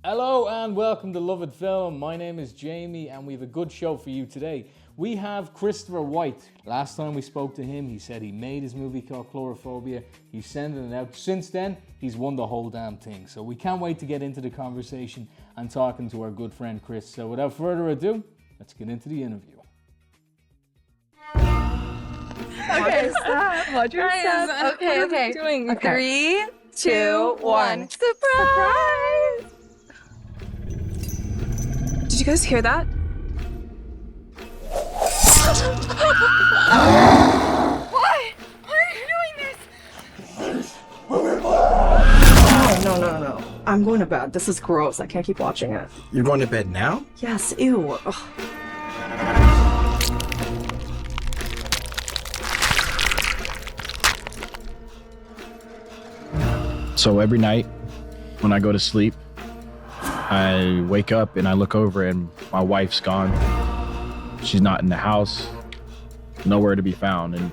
Hello and welcome to Lovett Film. My name is Jamie and we have a good show for you today. We have Christopher White. Last time we spoke to him, he said he made his movie called Coulrophobia. He's sending it out. Since then, he's won the whole damn thing. So we can't wait to get into the conversation and talking to our good friend Chris. So without further ado, let's get into the interview. Okay, stop. Watch your step. Okay. Doing Okay. 3, 2, 1. Surprise! Did you guys hear that? Why? Why are you doing this? No. I'm going to bed. This is gross. I can't keep watching it. You're going to bed now? Yes, ew. Ugh. So every night when I go to sleep, I wake up and I look over and my wife's gone. She's not in the house, nowhere to be found. And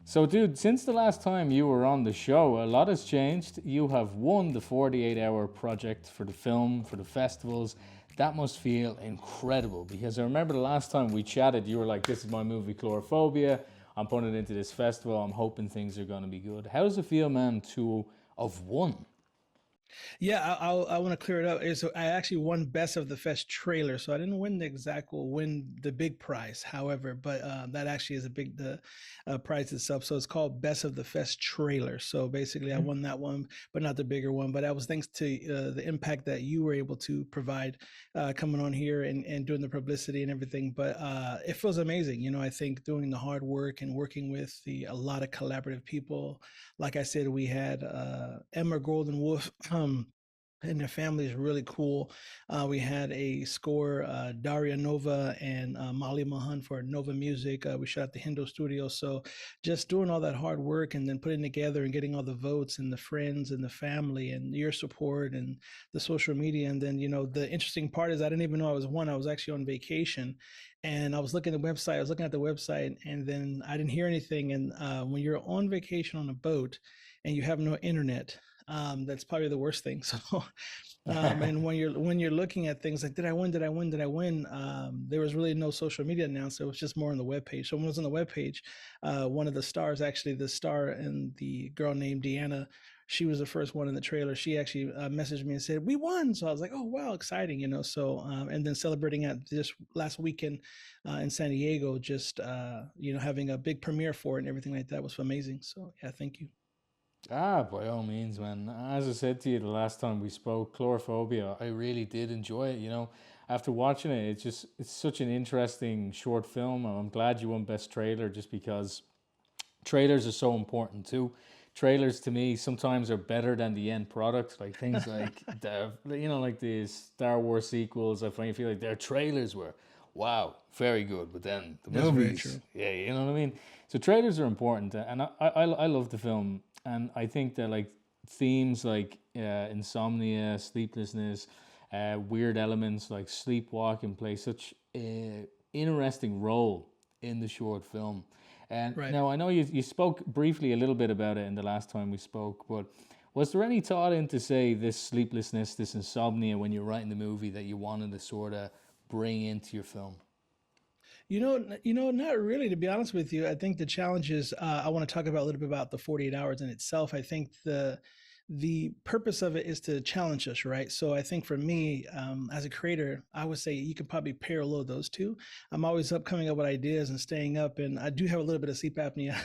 So dude, since the last time you were on the show, a lot has changed. You have won the 48-hour project for the film, for the festivals. That must feel incredible because I remember the last time we chatted, you were like, this is my movie, Coulrophobia. I'm putting it into this festival. I'm hoping things are going to be good. How does it feel, man, to have won? Yeah, I want to clear it up. So I actually won Best of the Fest trailer, so I didn't win the big prize. However, but that actually is the prize itself. So it's called Best of the Fest trailer. So basically, I won that one, but not the bigger one. But that was thanks to the impact that you were able to provide coming on here and doing the publicity and everything. But it feels amazing. You know, I think doing the hard work and working with a lot of collaborative people. Like I said, we had Emma Golden Wolf. And their family is really cool. We had a score, Daria Nova and Molly Mahan for Nova Music. We shot at the Hindo Studio. So just doing all that hard work and then putting together and getting all the votes and the friends and the family and your support and the social media. And then, you know, the interesting part is I didn't even know I was one. I was actually on vacation and I was looking at the website and then I didn't hear anything. And when you're on vacation on a boat and you have no internet, that's probably the worst thing. So, and when you're looking at things like, did I win? There was really no social media announced. It was just more on the webpage. So when it was on the webpage, one of the stars, actually the star and the girl named Deanna, she was the first one in the trailer. She actually messaged me and said, we won. So I was like, oh, wow, exciting, you know? So, and then celebrating at this last weekend in San Diego, just, having a big premiere for it and everything like that was amazing. So yeah, thank you. By all means, man. As I said to you the last time we spoke, Coulrophobia, I really did enjoy it. You know, after watching it, it's such an interesting short film. I'm glad you won Best Trailer just because trailers are so important too. Trailers to me sometimes are better than the end product. Like things like like the Star Wars sequels. I feel like their trailers were wow, very good, but then the That's very movies, true. yeah, you know what I mean. So trailers are important, and I love the film, and I think that like themes like insomnia, sleeplessness, weird elements like sleepwalking play such a interesting role in the short film. And Right. now I know you spoke briefly a little bit about it in the last time we spoke, but was there any thought into say this sleeplessness, this insomnia when you're writing the movie that you wanted to sort of bring into your film? Not really, to be honest with you. I think the challenge is I want to talk about a little bit about the 48 hours in itself. I think the purpose of it is to challenge us, right? So I think for me, as a creator, I would say you could probably parallel those two. I'm always up coming up with ideas and staying up, and I do have a little bit of sleep apnea.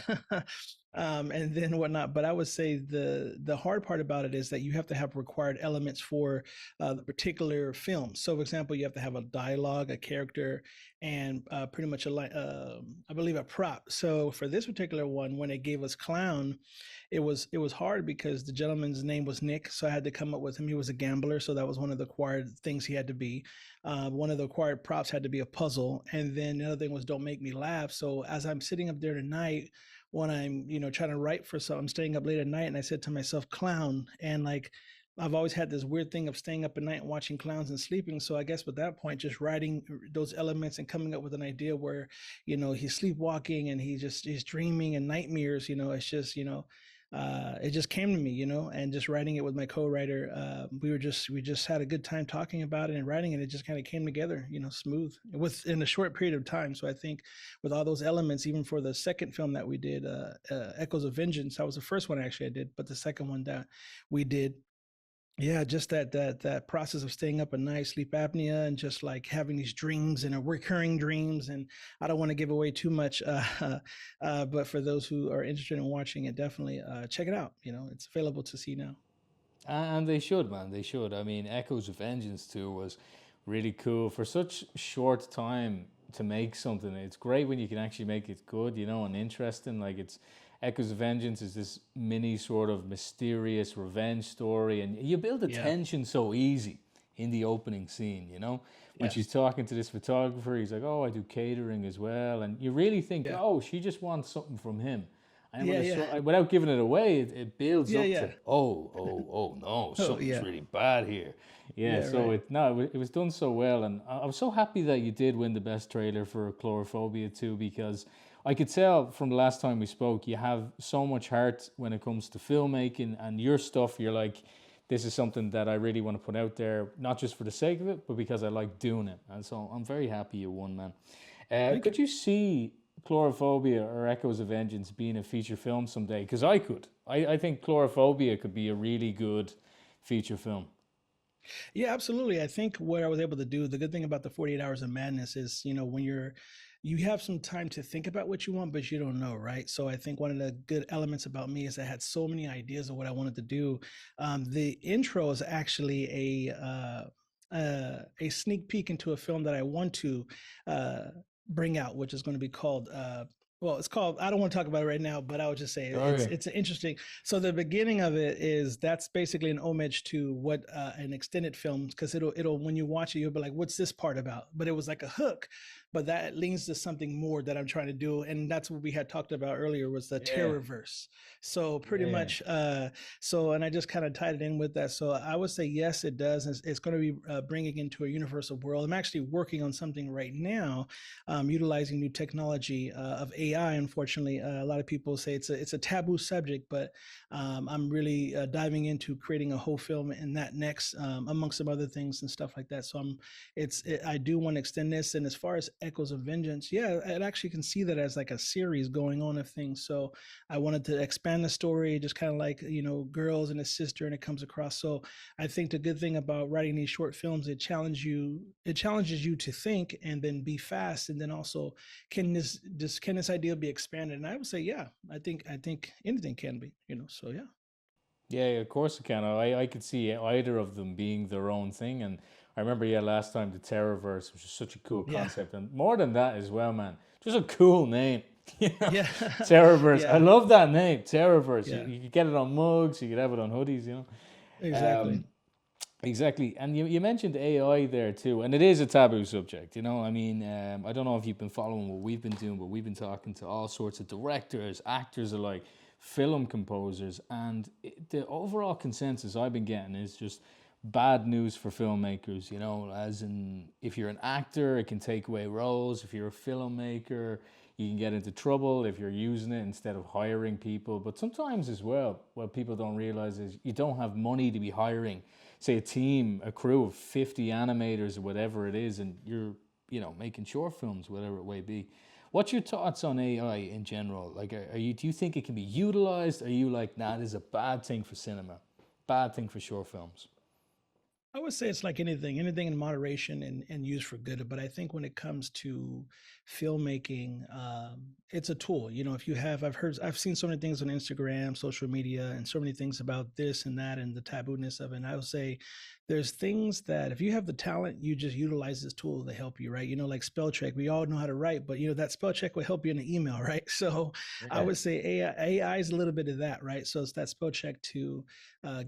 And then whatnot. But I would say the hard part about it is that you have to have required elements for the particular film. So, for example, you have to have a dialogue, a character, and pretty much I believe a prop. So for this particular one, when it gave us clown, it was hard because the gentleman's name was Nick, so I had to come up with him. He was a gambler, so that was one of the required things he had to be. One of the required props had to be a puzzle, and then the other thing was don't make me laugh. So as I'm sitting up there tonight, when I'm trying to write for something, I'm staying up late at night, and I said to myself, clown, and like I've always had this weird thing of staying up at night and watching clowns and sleeping. So I guess at that point, just writing those elements and coming up with an idea where, he's sleepwalking and he's dreaming and nightmares, it's just, it just came to me, and just writing it with my co-writer, we just had a good time talking about it and writing it. It just kind of came together, smooth within a short period of time. So I think with all those elements, even for the second film that we did, Echoes of Vengeance, that was the first one actually I did, but the second one that we did, yeah, just that process of staying up at night, sleep apnea, and just like having these dreams and recurring dreams. And I don't want to give away too much, but for those who are interested in watching it, definitely check it out. It's available to see now. And they should, man. They should. I mean, Echoes of Vengeance too was really cool for such short time to make something. It's great when you can actually make it good, and interesting. Like it's Echoes of Vengeance is this mini sort of mysterious revenge story, and you build the tension so easy in the opening scene, when she's talking to this photographer. He's like, "Oh, I do catering as well," and you really think, "Oh, she just wants something from him." And without giving it away, it builds up to, oh no, something's really bad here. So right. It was done so well, and I was so happy that you did win the best trailer for Coulrophobia too, because I could tell from the last time we spoke, you have so much heart when it comes to filmmaking and your stuff. You're like, this is something that I really want to put out there, not just for the sake of it, but because I like doing it. And so I'm very happy you won, man. Could you see Coulrophobia or Echoes of Vengeance being a feature film someday? Because I could. I think Coulrophobia could be a really good feature film. Yeah, absolutely. I think what I was able to do, the good thing about the 48 Hours of Madness is, when you have some time to think about what you want, but you don't know, right? So I think one of the good elements about me is I had so many ideas of what I wanted to do. The intro is actually a sneak peek into a film that I want to bring out, which is going to be called it's called, I don't want to talk about it right now, but I would just say it's an interesting. So the beginning of it that's basically an homage to what an extended film, because it'll when you watch it, you'll be like, what's this part about? But it was like a hook, but that leans to something more that I'm trying to do. And that's what we had talked about earlier, was the Terrorverse. So pretty much, and I just kind of tied it in with that. So I would say, yes, it does. It's going to be bringing into a universal world. I'm actually working on something right now, utilizing new technology of AI. Unfortunately, a lot of people say it's a taboo subject, but I'm really diving into creating a whole film in that next, amongst some other things and stuff like that. So I do want to extend this. And as far as Echoes of Vengeance, I actually can see that as like a series going on of things. So I wanted to expand the story, just kind of like, girls and a sister, and it comes across. So I think the good thing about writing these short films, it challenges you to think and then be fast, and then also can this idea be expanded? And I would say, I think anything can be, so yeah. Yeah, of course it can. I could see either of them being their own thing. And I remember, last time, the Terrorverse, which is such a cool concept. And more than that as well, man, just a cool name. Terrorverse. I love that name, Terrorverse. You could get it on mugs, you could have it on hoodies, Exactly. Exactly. And you mentioned AI there too, and it is a taboo subject, I mean, I don't know if you've been following what we've been doing, but we've been talking to all sorts of directors, actors alike, film composers, and the overall consensus I've been getting is just bad news for filmmakers, as in, if you're an actor, it can take away roles. If you're a filmmaker, you can get into trouble if you're using it instead of hiring people. But sometimes as well, what people don't realize is you don't have money to be hiring, say, a crew of 50 animators or whatever it is, and you're, making short films, whatever it may be. What's your thoughts on AI in general? Like, do you think it can be utilized? Are you like, nah, this is a bad thing for cinema, bad thing for short films? I would say it's like anything in moderation and used for good. But I think when it comes to filmmaking, it's a tool. I've seen so many things on Instagram, social media, and so many things about this and that and the taboo-ness of it. And I would say there's things that if you have the talent, you just utilize this tool to help you, right? Like spell check. We all know how to write, but that spell check will help you in an email, right? So I would say AI is a little bit of that, right? So it's that spell check to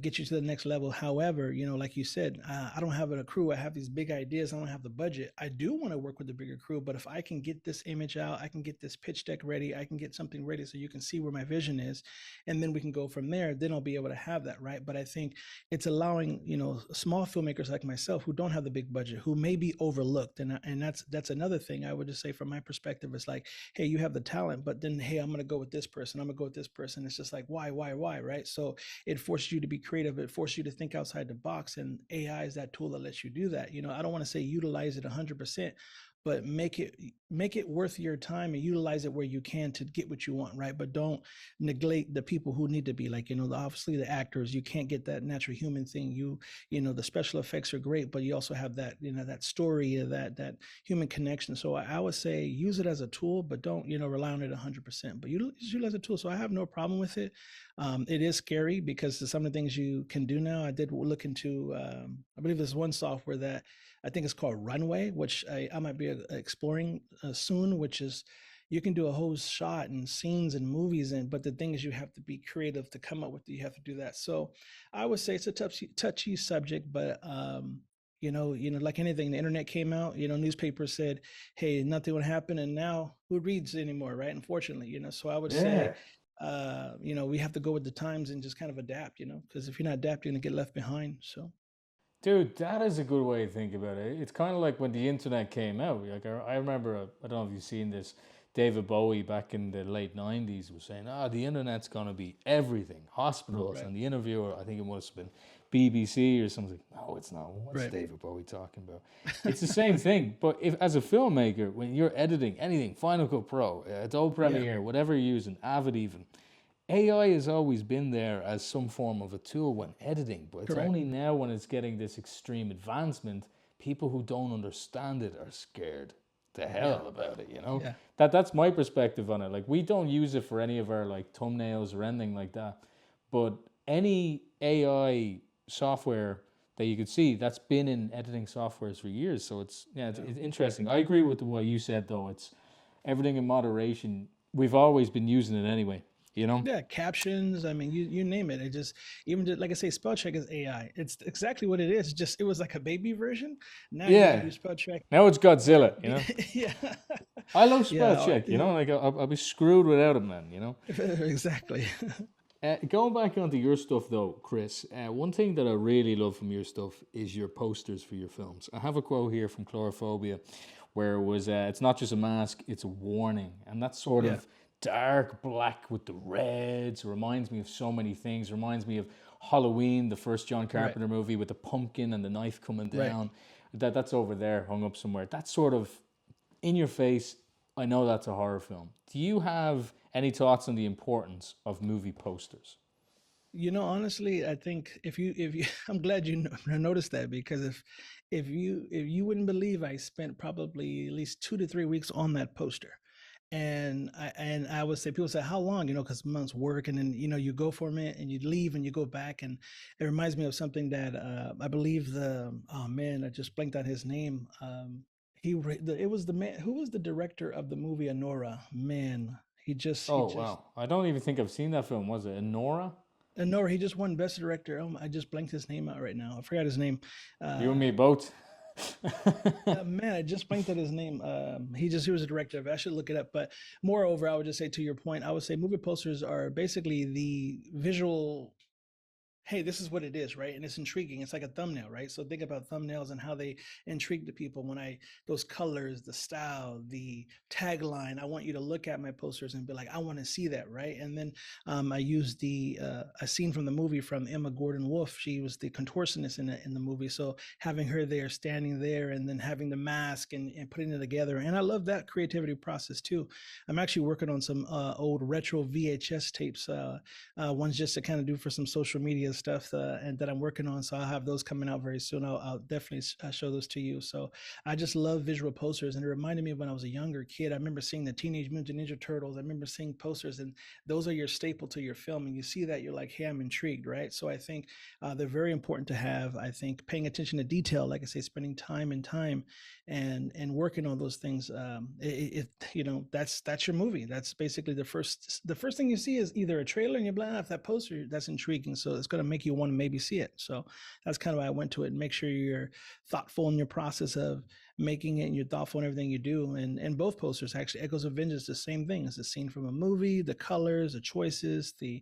get you to the next level. However, like you said, said, I don't have a crew. I have these big ideas. I don't have the budget. I do want to work with a bigger crew, but if I can get this image out, I can get this pitch deck ready, I can get something ready so you can see where my vision is, and then we can go from there. Then I'll be able to have that, right? But I think it's allowing, small filmmakers like myself who don't have the big budget, who may be overlooked, and that's another thing I would just say from my perspective. It's like, hey, you have the talent, but then hey, I'm going to go with this person. I'm going to go with this person. It's just like why, right? So it forces you to be creative. It forces you to think outside the box, and AI is that tool that lets you do that. I don't want to say utilize it 100%, but make it worth your time and utilize it where you can to get what you want, right? But don't neglect the people who need to be, like, obviously the actors. You can't get that natural human thing. The special effects are great, but you also have that, that story, that human connection. So I would say use it as a tool, but don't, rely on it 100%, but use it as a tool. So I have no problem with it. It is scary because some of the things you can do now. I did look into, I believe there's one software that I think it's called Runway, which I might be exploring soon, which is you can do a whole shot and scenes and movies, but the thing is you have to be creative to come up with it. You have to do that. So I would say it's a touchy subject, but like anything, the internet came out, newspapers said, hey, nothing would happen. And now who reads anymore, right? Unfortunately, so I would say, we have to go with the times and just kind of adapt, because if you're not adapting, you're going to get left behind. So. Dude, that is a good way to think about it. It's kind of like when the internet came out. Like I remember, I don't know if you've seen this, David Bowie back in the late 90s was saying, the internet's going to be everything, hospitals. Right. And the interviewer, I think it must have been BBC or something. No, it's not. What's David Bowie talking about? It's the same thing. But if, as a filmmaker, when you're editing anything, Final Cut Pro, Adobe Premiere, whatever you're using, Avid even, AI has always been there as some form of a tool when editing, but it's only now when it's getting this extreme advancement, people who don't understand it are scared the hell about it, Yeah. That's my perspective on it. Like, we don't use it for any of our like thumbnails or anything like that, but any AI software that you could see, that's been in editing softwares for years. So it's interesting. I agree with what you said though. It's everything in moderation. We've always been using it anyway. Yeah, captions. I mean, you name it. It just, even like I say, spell check is AI. It's exactly what it is. It was like a baby version. Now you do spell check. Now it's Godzilla. Yeah. I love spell check. Like I'll be screwed without it, man. Exactly. Going back onto your stuff though, Chris. One thing that I really love from your stuff is your posters for your films. I have a quote here from Coulrophobia, where it was, "It's not just a mask; it's a warning," and that's sort of dark black with the reds. It reminds me of so many things. It reminds me of Halloween, the first John Carpenter movie with the pumpkin and the knife coming down. That's over there, hung up somewhere. That's sort of in your face. I know that's a horror film. Do you have any thoughts on the importance of movie posters? Honestly, I think if you, I'm glad you noticed that, because if you wouldn't believe, I spent probably at least 2 to 3 weeks on that poster. And I would say, people say, how long, because months work, and then, you go for a minute and you leave and you go back. And it reminds me of something that I believe I just blanked on his name. It was the man who was the director of the movie Anora. Man, wow. I don't even think I've seen that film. Was it Anora? Anora, he just won Best Director. I just blanked his name out right now. I forgot his name. You and me both. Man, I just blanked at his name. He was a director of it. I should look it up. But moreover, I would just say, to your point, I would say movie posters are basically the visual, hey, this is what it is, right? And it's intriguing. It's like a thumbnail, right? So think about thumbnails and how they intrigue the people. Those colors, the style, the tagline, I want you to look at my posters and be like, I want to see that, right? And then I used a scene from the movie from Emma Gordon-Wolf. She was the contortionist in the movie. So having her there, standing there, and then having the mask and putting it together. And I love that creativity process too. I'm actually working on some old retro VHS tapes, ones just to kind of do for some social media stuff and that I'm working on. So I'll have those coming out very soon. I'll definitely show those to you. So I just love visual posters, and it reminded me of when I was a younger kid. I remember seeing the Teenage Mutant Ninja Turtles. I remember seeing posters, and those are your staple to your film. And you see that, you're like, hey, I'm intrigued, right? So I think they're very important to have. I think paying attention to detail, like I say, spending time and working on those things. That's your movie. That's basically the first thing you see is either a trailer, and you're like, if that poster, that's intriguing. So it's going going to make you want to maybe see it. So that's kind of why I went to it, and make sure you're thoughtful in your process of making it, and you're thoughtful in everything you do. And both posters, actually, Echoes of Vengeance, the same thing. It's a scene from a movie, the colors, the choices, I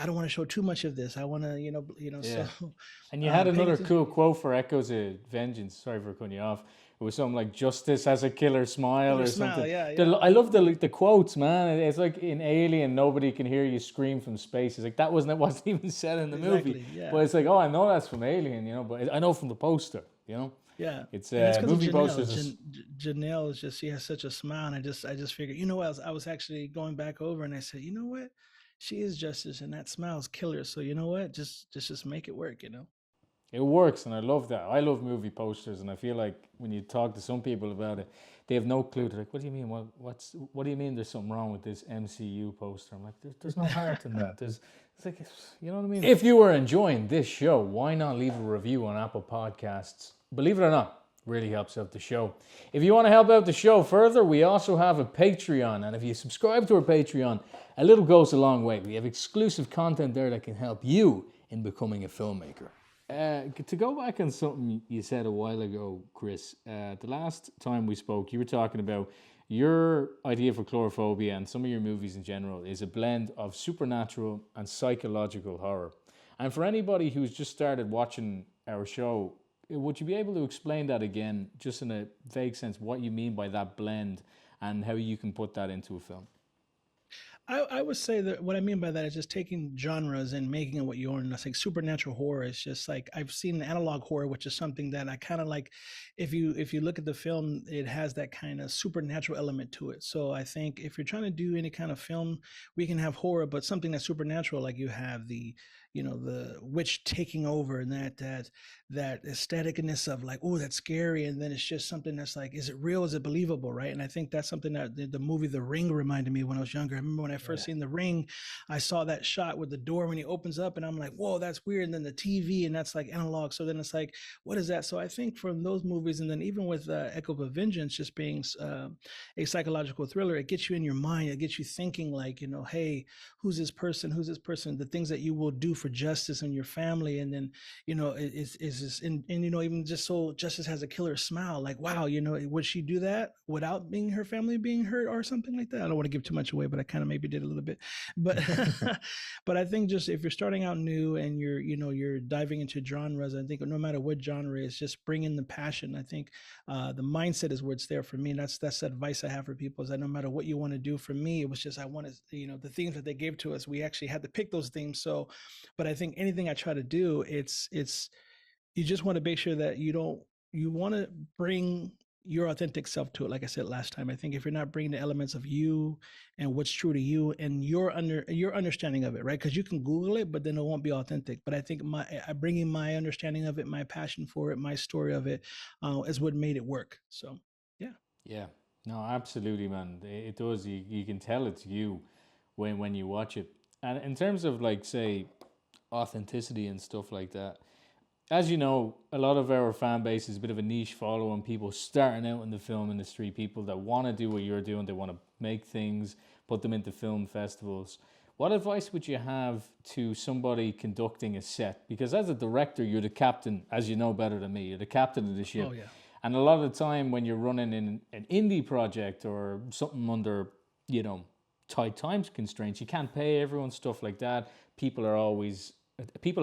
don't want to show too much of this. I want to, Yeah. so. And you had another Pegasus- cool quote for Echoes of Vengeance. Sorry for cutting you off. It was something like "Justice has a killer smile" Killer or smile, something. yeah, I love the quotes, man. It's like in Alien, nobody can hear you scream from space. It's like that wasn't even said in the movie. Exactly, yeah. But it's like, oh, I know that's from Alien, but I know from the poster, Yeah, It's and it's 'cause of movie Janelle. posters. Janelle is just, she has such a smile, and I just figured, I was actually going back over, and I said, you know what, she is Justice, and that smile's killer. So you know what, just make it work. It works, and I love that. I love movie posters, and I feel like when you talk to some people about it, they have no clue. They're like, "What do you mean? What do you mean? There's something wrong with this MCU poster?" I'm like, "There's no heart in that. You know what I mean?" If you are enjoying this show, why not leave a review on Apple Podcasts? Believe it or not, really helps out the show. If you want to help out the show further, we also have a Patreon, and if you subscribe to our Patreon, a little goes a long way. We have exclusive content there that can help you in becoming a filmmaker. To go back on something you said a while ago, Chris, the last time we spoke, you were talking about your idea for Coulrophobia, and some of your movies in general is a blend of supernatural and psychological horror. And for anybody who's just started watching our show, would you be able to explain that again, just in a vague sense, what you mean by that blend and how you can put that into a film? I would say that what I mean by that is just taking genres and making it what you own. It's like supernatural horror. It's just like, I've seen analog horror, which is something that I kind of like. If you look at the film, it has that kind of supernatural element to it. So I think if you're trying to do any kind of film, we can have horror, but something that's supernatural, like you have the witch taking over, and that aestheticness of like, oh, that's scary, and then it's just something that's like, is it real? Is it believable, right? And I think that's something that the movie The Ring reminded me when I was younger. I remember when I first seen The Ring, I saw that shot with the door when he opens up, and I'm like, whoa, that's weird. And then the TV, and that's like analog. So then it's like, what is that? So I think from those movies, and then even with Echo of Vengeance, just being a psychological thriller, it gets you in your mind. It gets you thinking like, hey, who's this person? Who's this person? The things that you will do for justice and your family. And then, is this, and even just so Justice has a killer smile, like, wow, would she do that without her family being hurt or something like that? I don't want to give too much away, but I kind of maybe did a little bit. But but I think just if you're starting out new and you're diving into genres, I think no matter what genre is, just bring in the passion. I think the mindset is where it's there for me. And that's the advice I have for people, is that no matter what you want to do, for me, it was just, I wanted, the themes that they gave to us, we actually had to pick those themes. So, but I think anything I try to do, it's you just want to make sure that you want to bring your authentic self to it. Like I said last time, I think if you're not bringing the elements of you and what's true to you and your understanding of it, right? Because you can Google it, but then it won't be authentic. But I think I bringing my understanding of it, my passion for it, my story of it, is what made it work. So, yeah. Yeah, no, absolutely, man. It does. You can tell it's you when you watch it. And in terms of like, say, authenticity and stuff like that, as you know, a lot of our fan base is a bit of a niche following, people starting out in the film industry, people that want to do what you're doing, they want to make things, put them into film festivals. What advice would you have to somebody conducting a set? Because as a director, you're the captain, as you know better than me, you're the captain of the ship. Oh, yeah. And a lot of the time when you're running in an indie project or something under, tight time constraints, you can't pay everyone, stuff like that. People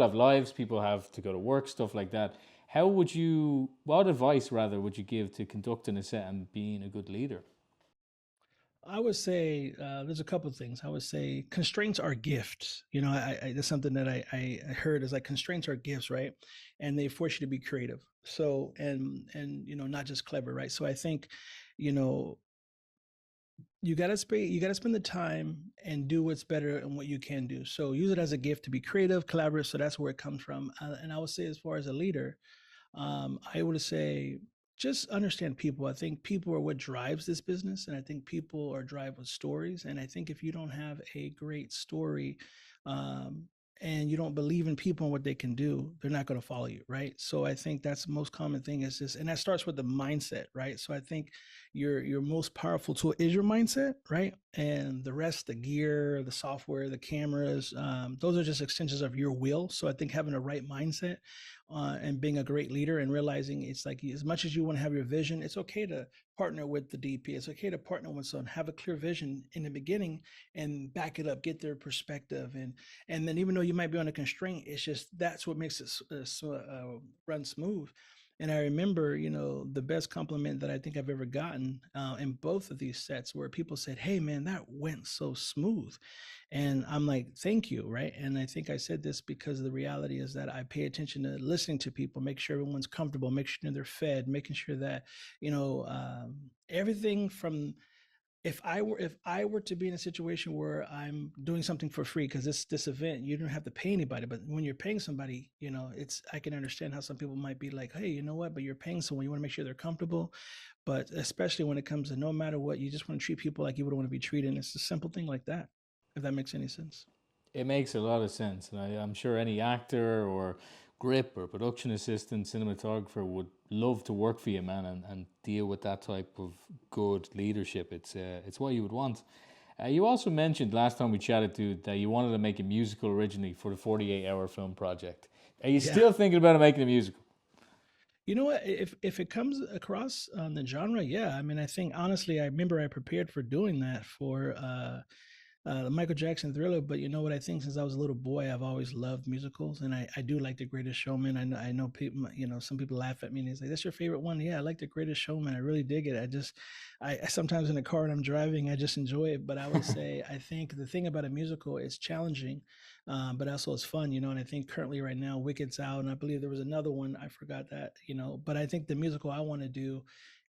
have lives, people have to go to work, stuff like that. What advice rather would you give to conducting a set and being a good leader? I would say there's a couple of things. I would say constraints are gifts. That's something that I heard, is like, constraints are gifts, right? And they force you to be creative. So, and not just clever, right? So I think, you gotta spend the time and do what's better and what you can do. So use it as a gift to be creative, collaborative. So that's where it comes from. And I would say, as far as a leader, I would say just understand people. I think people are what drives this business, and I think people are drive with stories. And I think if you don't have a great story, um, and you don't believe in people and what they can do, they're not going to follow you, right? So I think that's the most common thing is just, and that starts with the mindset, right? So I think your most powerful tool is your mindset, right? And the rest, the gear, the software, the cameras, those are just extensions of your will. So I think having a right mindset and being a great leader and realizing it's like as much as you want to have your vision, it's okay to partner with the DP. It's okay to partner with someone, have a clear vision in the beginning and back it up, get their perspective. And then even though you might be on a constraint, it's just that's what makes it run smooth. And I remember, the best compliment that I think I've ever gotten in both of these sets where people said, "Hey, man, that went so smooth." And I'm like, "Thank you." Right. And I think I said this because the reality is that I pay attention to listening to people, make sure everyone's comfortable, make sure they're fed, making sure that, everything from if I were to be in a situation where I'm doing something for free, because this event you don't have to pay anybody, but when you're paying somebody, it's I can understand how some people might be like, "Hey, you know what? But you're paying someone, you want to make sure they're comfortable." But especially when it comes to no matter what, you just want to treat people like you would want to be treated. And it's a simple thing like that, if that makes any sense. It makes a lot of sense, and I'm sure any actor or grip or production assistant, cinematographer would love to work for you, man, and deal with that type of good leadership. It's what you would want. You also mentioned last time we chatted, dude, that you wanted to make a musical originally for the 48-hour film project. Are you still thinking about making a musical? You know what? If it comes across on the genre, yeah. I mean, I think honestly, I remember I prepared for doing that for the Michael Jackson Thriller. But you know what? I think since I was a little boy, I've always loved musicals, and I do like The Greatest Showman. I know people, some people laugh at me and they say, "That's your favorite one?" Yeah, I like The Greatest Showman. I really dig it. I sometimes in the car when I'm driving, I just enjoy it. But I would say I think the thing about a musical is challenging, but also it's fun, And I think currently right now, Wicked's out, and I believe there was another one. I forgot that, But I think the musical I want to do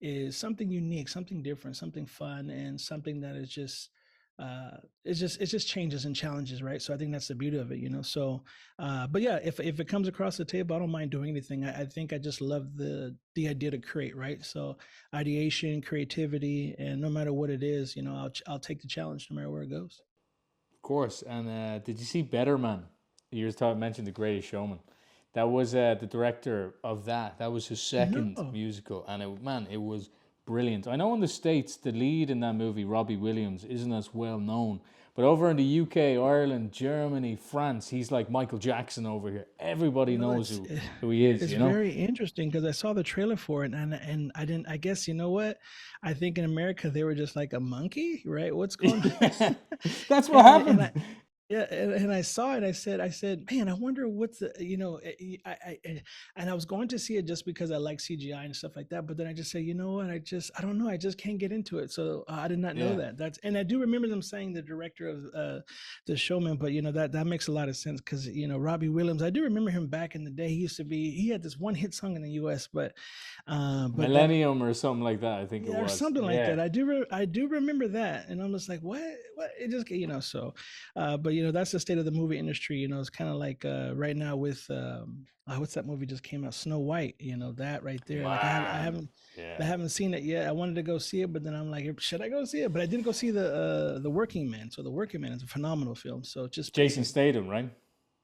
is something unique, something different, something fun, and something that is just it just changes and challenges, right? So I think that's the beauty of it. So but yeah, if it comes across the table, I don't mind doing anything. I think I just love the idea to create, right? So ideation, creativity, and no matter what it is, I'll take the challenge no matter where it goes. Of course. And did you see Better Man? You mentioned The Greatest Showman. That was the director of that. That was his second No. musical, and it was brilliant. I know in the States, the lead in that movie, Robbie Williams, isn't as well known. But over in the UK, Ireland, Germany, France, he's like Michael Jackson over here. Everybody knows who he is, It's very interesting because I saw the trailer for it and I didn't. I guess you know what? I think in America they were just like a monkey, right? What's going on? That's what happened. Yeah, and I saw it. I said, man, I wonder what's the, and I was going to see it just because I like CGI and stuff like that. But then I just say, you know what? I don't know. I just can't get into it. So I did not know that. And I do remember them saying the director of the Showman, but that makes a lot of sense because Robbie Williams. I do remember him back in the day. He had this one hit song in the U.S., but Millennium or something like that. I think it or was something like that. I do remember that, and I'm just like, what? It just so, but that's the state of the movie industry. It's kind of like right now with what's that movie just came out, Snow White. That right there. Like I haven't seen it yet. I wanted to go see it, but then I'm like, should I go see it? But I didn't go see the Working Man. So the Working Man is a phenomenal film. So just Jason Statham, right?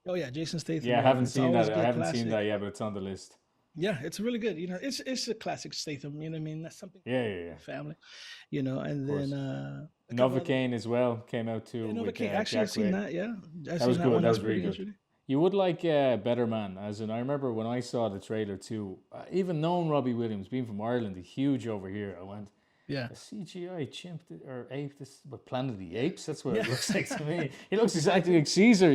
Oh yeah, Jason Statham. Yeah, I haven't seen that. I haven't seen that yet, but it's on the list. Yeah, it's really good. It's a classic Statham. You know what I mean? That's something. Yeah. Family. And then Novocaine as well came out too. Novocaine. Actually, I've seen that. Yeah, that was good. That was really good. You would like Better Man, as in I remember when I saw the trailer too. Even knowing Robbie Williams, being from Ireland, huge over here, I went, yeah, a CGI chimp or ape, this Planet of the Apes. That's what it looks like to me. He looks exactly like Caesar,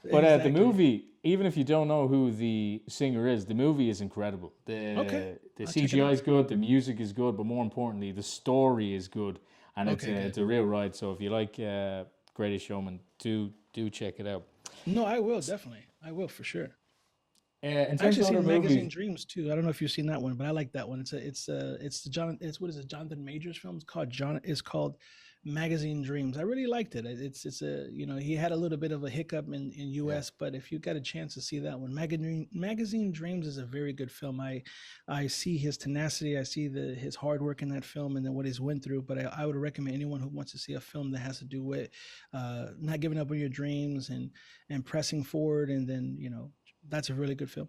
But Exactly. the movie, even if you don't know who the singer is, the movie is incredible. The CGI is good, the music is good, but more importantly, the story is good, and it's a real ride. So if you like Greatest Showman, do check it out. No, I will definitely. I will for sure. In I terms actually of seen other Magazine movies, Dreams too. I don't know if you've seen that one, but I like that one. It's what is it, Jonathan Majors film? It's called Magazine Dreams. I really liked it. It's a, he had a little bit of a hiccup in Yeah. US, but if you got a chance to see that one, Magazine Dreams is a very good film. I see his tenacity, I see his hard work in that film, and then what he's went through. But I would recommend anyone who wants to see a film that has to do with not giving up on your dreams and pressing forward, and then that's a really good film.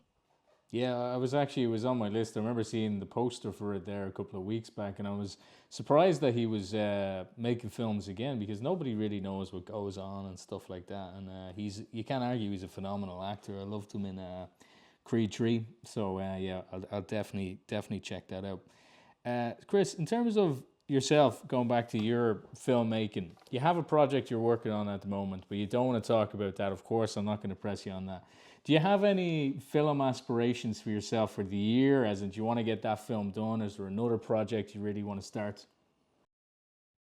Yeah, it was on my list. I remember seeing the poster for it there a couple of weeks back, and I was surprised that he was making films again, because nobody really knows what goes on and stuff like that. And you can't argue he's a phenomenal actor. I loved him in Creed 3. So yeah, I'll definitely check that out. Chris, in terms of yourself, going back to your filmmaking, you have a project you're working on at the moment, but you don't want to talk about that. Of course, I'm not going to press you on that. Do you have any film aspirations for yourself for the year? As in, do you want to get that film done? Is there another project you really want to start?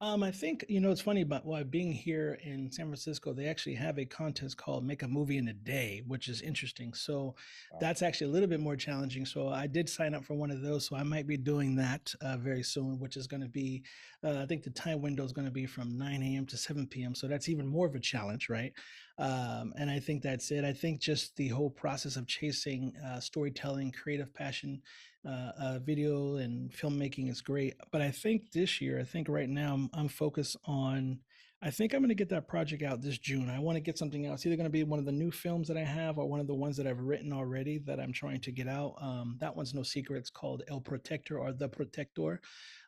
I think, it's funny about being here in San Francisco, they actually have a contest called Make a Movie in a Day, which is interesting. So that's actually a little bit more challenging. So I did sign up for one of those. So I might be doing that very soon, which is going to be, I think the time window is going to be from 9 a.m. to 7 p.m. So that's even more of a challenge, right? And I think that's it. I think just the whole process of chasing storytelling, creative passion, video and filmmaking is great. But I think this year, I think right now I'm focused on, I think I'm going to get that project out this June. I want to get something out. It's either going to be one of the new films that I have or one of the ones that I've written already that I'm trying to get out. That one's no secret. It's called El Protector or The Protector.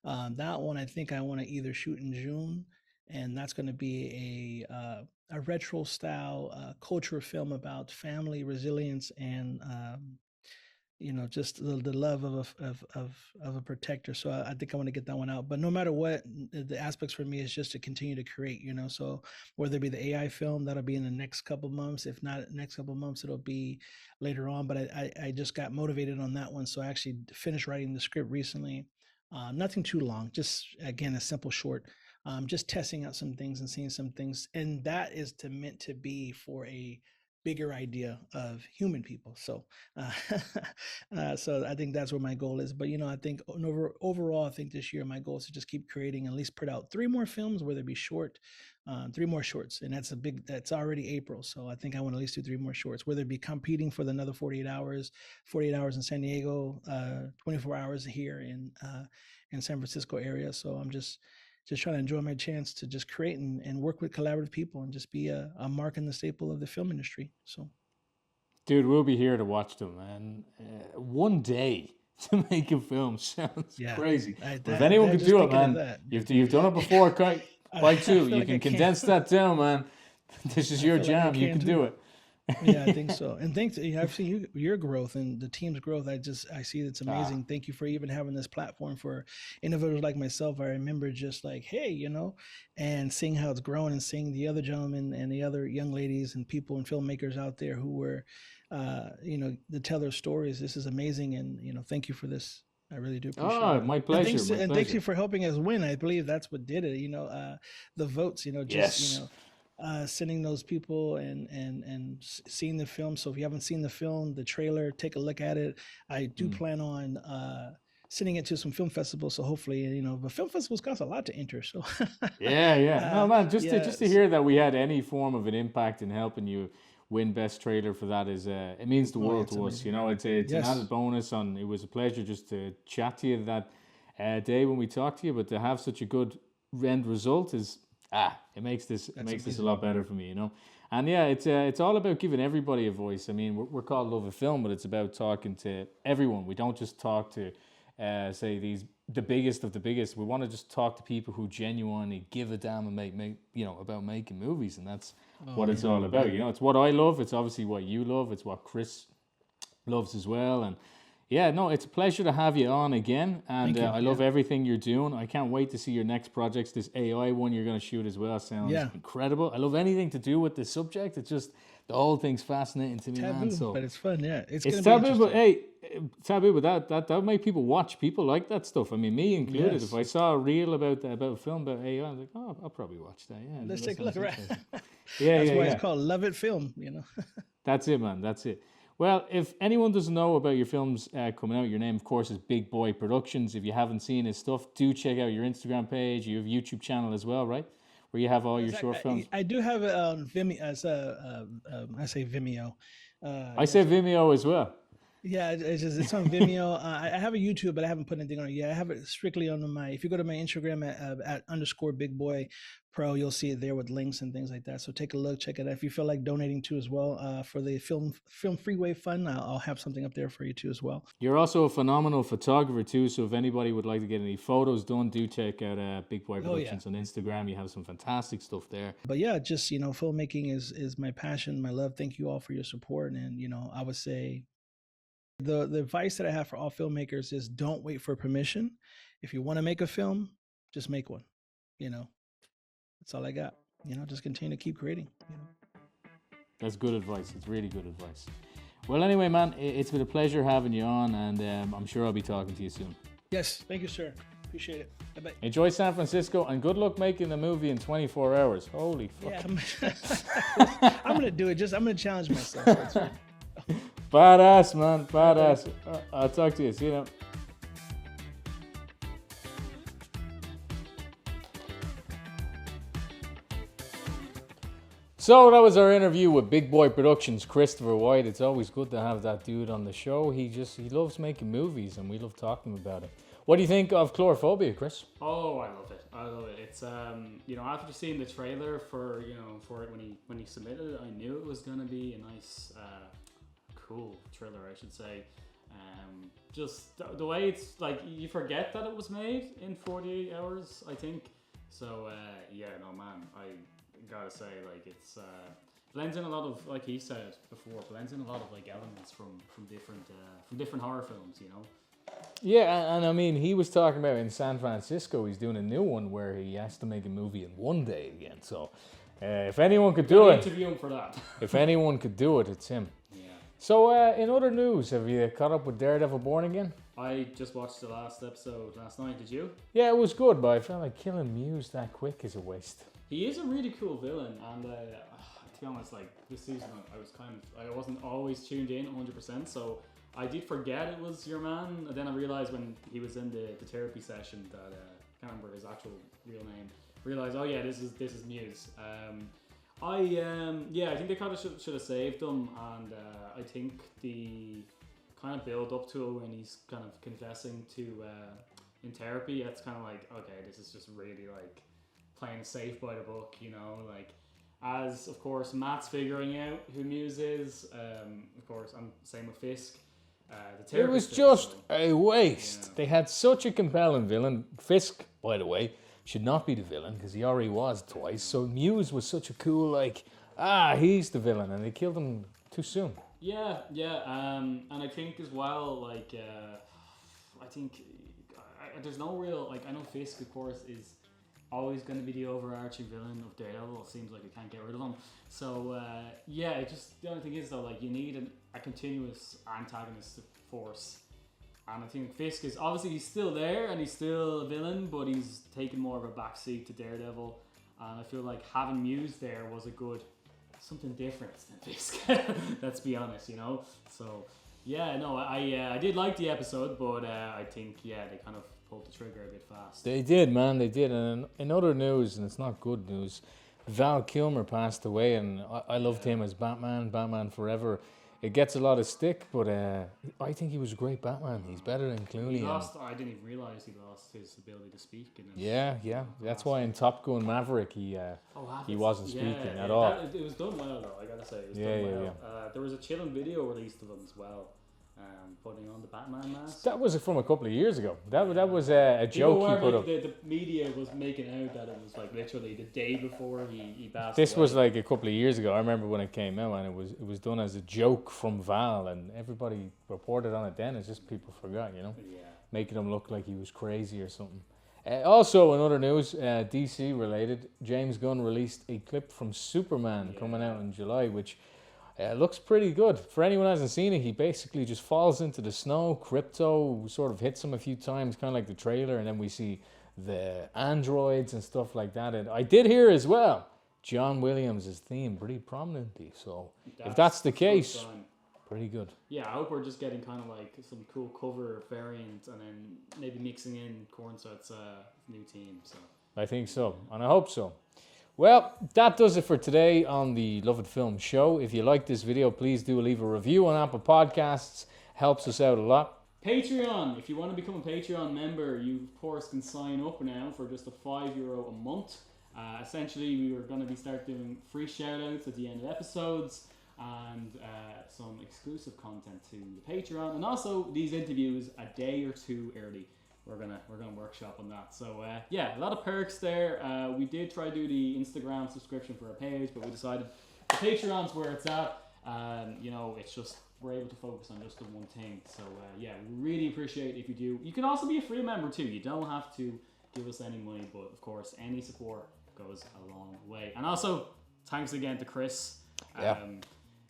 That one, I think I want to either shoot in June, and that's going to be a retro style culture film about family resilience and just the love of a protector. So I think I want to get that one out. But no matter what, the aspects for me is just to continue to create. So whether it be the AI film, that'll be in the next couple months. If not next couple months, it'll be later on. But I just got motivated on that one, so I actually finished writing the script recently. Nothing too long, just again a simple short. Just testing out some things and seeing some things, and that is meant to be for a bigger idea of human people. So, so I think that's where my goal is. But I think overall, I think this year my goal is to just keep creating, at least put out 3 more films, whether it be short, 3 more shorts, and that's already April. So I think I want to at least do 3 more shorts, whether it be competing for the another 48 hours in San Diego, 24 hours here in San Francisco area. So I'm just trying to enjoy my chance to just create and work with collaborative people and just be a mark in the staple of the film industry. So, Dude, we'll be here to watch them, man. One day to make a film sounds crazy. But if anyone can do it, man, you've done it before. Quite too. You can condense that down, man. This is your jam. You can do it. Yeah, I think so. And thanks. I've seen your growth and the team's growth. I see it's amazing. Thank you for even having this platform for individuals like myself. I remember just like, hey, and seeing how it's grown and seeing the other gentlemen and the other young ladies and people and filmmakers out there who were, to tell their stories. This is amazing. And, thank you for this. I really do appreciate it. Oh, my pleasure. And thank you for helping us win. I believe that's what did it. The votes, sending those people and seeing the film. So if you haven't seen the film, the trailer, take a look at it. I do plan on sending it to some film festivals. So hopefully, but film festivals cost a lot to enter. So yeah. No, man, just to hear that we had any form of an impact in helping you win best trailer for that is it means the world to us. It's an added bonus. It was a pleasure just to chat to you that day when we talked to you, but to have such a good end result is. It makes this a lot better for me, And yeah, it's all about giving everybody a voice. I mean, we're called Lovett Film, but it's about talking to everyone. We don't just talk to, the biggest of the biggest. We want to just talk to people who genuinely give a damn and about making movies, and that's what it's all about. It's what I love. It's obviously what you love. It's what Chris loves as well, and. Yeah, no, it's a pleasure to have you on again, and I love everything you're doing. I can't wait to see your next projects. This AI one you're going to shoot as well sounds incredible. I love anything to do with the subject. It's just the whole thing's fascinating to me, taboo, man. So, but it's fun, yeah. It's taboo, but hey, taboo, but that'll make people watch. People like that stuff. I mean, me included. Yes. If I saw a reel about a film about AI, I was like, oh, I'll probably watch that. Yeah, let's take a look around. That's why it's called Lovett Film. That's it, man. That's it. Well, if anyone doesn't know about your films coming out, your name, of course, is Big Boy Productions. If you haven't seen his stuff, do check out your Instagram page. You have a YouTube channel as well, right? Where you have all your short films. I do have it on Vimeo. I say Vimeo. I say Vimeo as well. Yeah, it's on Vimeo. I have a YouTube, but I haven't put anything on it yet. I have it strictly on my. If you go to my Instagram at _ Big Boy Pro, you'll see it there with links and things like that. So take a look, check it out. If you feel like donating too as well for the Film Freeway Fund, I'll have something up there for you too as well. You're also a phenomenal photographer too. So if anybody would like to get any photos done, do check out Big Boy Productions on Instagram. You have some fantastic stuff there. But yeah, just filmmaking is my passion, my love. Thank you all for your support, and I would say. The advice that I have for all filmmakers is don't wait for permission. If you want to make a film, just make one. That's all I got. Just continue to keep creating. That's good advice. It's really good advice. Well, anyway, man, it's been a pleasure having you on, and I'm sure I'll be talking to you soon. Yes, thank you, sir. Appreciate it. Bye-bye. Enjoy San Francisco, and good luck making the movie in 24 hours. Holy fuck. Yeah, I'm going to do it. I'm going to challenge myself. That's right. Badass, man. Badass. I'll talk to you. See you now. So that was our interview with Big Boy Productions, Christopher White. It's always good to have that dude on the show. He loves making movies, and we love talking about it. What do you think of Coulrophobia, Chris? Oh, I love it. I love it. It's after seeing the trailer for it when he submitted it, I knew it was gonna be a nice, cool thriller, I should say. Just the way it's like, you forget that it was made in 48 hours, I think. So I gotta say, like, it's blends in a lot of, like he said before, blends in a lot of like elements from different horror films, Yeah, and I mean, he was talking about in San Francisco, he's doing a new one where he has to make a movie in one day again. So if anyone could do it, interview him for that. If anyone could do it, it's him. Yeah. So in other news, have you caught up with Daredevil Born Again? I just watched the last episode last night. Did you? Yeah, it was good, but I felt like killing Muse that quick is a waste. He is a really cool villain, and to be honest, like this season, I wasn't always tuned in 100%, so I did forget it was your man, and then I realized when he was in the therapy session that I can't remember his actual real name. Realized, oh yeah, this is Muse. I think they kind of should have saved him, and I think the kind of build up to it when he's kind of confessing to in therapy, it's kind of like, okay, this is just really like playing safe by the book, like, as of course Matt's figuring out who Muse is, of course, and same with Fisk. It was just a waste. Yeah. They had such a compelling villain. Fisk, by the way, should not be the villain because he already was twice. So Muse was such a cool, he's the villain, and they killed him too soon. Yeah, and I think as well, like, I think there's no real, like, I know Fisk, of course, is always going to be the overarching villain of Daredevil. It seems like you can't get rid of him. So, it just, the only thing is, though, like, you need a continuous antagonist force. And I think Fisk is, obviously, he's still there, and he's still a villain, but he's taken more of a backseat to Daredevil. And I feel like having Muse there was a good, something different than Fisk. Let's be honest, So, I did like the episode, but I think, they kind of pulled the trigger a bit fast. They did, man, they did. And in other news, and it's not good news, Val Kilmer passed away, and I loved him as Batman Forever. It gets a lot of stick, but I think he was a great Batman. He's better than Clooney. I didn't even realize he lost his ability to speak. Yeah. That's why in Top Gun Maverick he wasn't speaking at all. It was done well, though, I gotta say. It was done well. There was a chilling video released of him as well, putting on the Batman mask. That was from a couple of years ago. That was a joke he put up. The media was making out that it was like literally the day before he passed This away. was like a couple of years ago. I remember when it came out, and it was done as a joke from Val, and everybody reported on it then. It's just people forgot, making him look like he was crazy or something. Also, in other news, DC related, James Gunn released a clip from Superman coming out in July, which looks pretty good. For anyone who hasn't seen it, he basically just falls into the snow. Crypto sort of hits him a few times, kind of like the trailer, and then we see the androids and stuff like that. And I did hear as well, John Williams' theme pretty prominently. So if that's the case, Pretty good. Yeah, I hope we're just getting kind of like some cool cover variant, and then maybe mixing in Cornset's new team. So I think so, and I hope so. Well, that does it for today on the Lovett Film Show. If you like this video, please do leave a review on Apple Podcasts. Helps us out a lot. Patreon, if you want to become a Patreon member, you of course can sign up now for just €5 a month. Essentially, we are going to start doing free shout-outs at the end of episodes, and some exclusive content to the Patreon, and also these interviews a day or two early. We're gonna workshop on that. So yeah, a lot of perks there. We did try to do the Instagram subscription for our page, but we decided the Patreon's where it's at. You know, it's just we're able to focus on just the one thing. So yeah, we really appreciate if you do. You can also be a free member too. You don't have to give us any money, but of course, any support goes a long way. And also, thanks again to Chris. Yeah.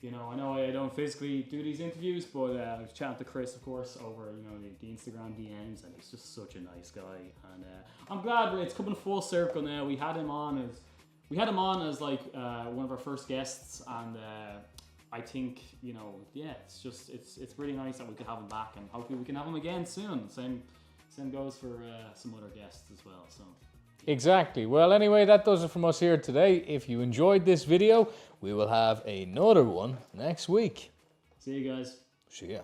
You know, I know I don't physically do these interviews, but I was chatting to Chris, of course, over the Instagram DMs, and he's just such a nice guy. And I'm glad it's coming full circle now. We had him on as like one of our first guests, and I think yeah, it's really nice that we could have him back, and hopefully we can have him again soon. Same goes for some other guests as well. So. Exactly. Well, anyway, that does it from us here today. If you enjoyed this video, we will have another one next week. See you guys. See ya.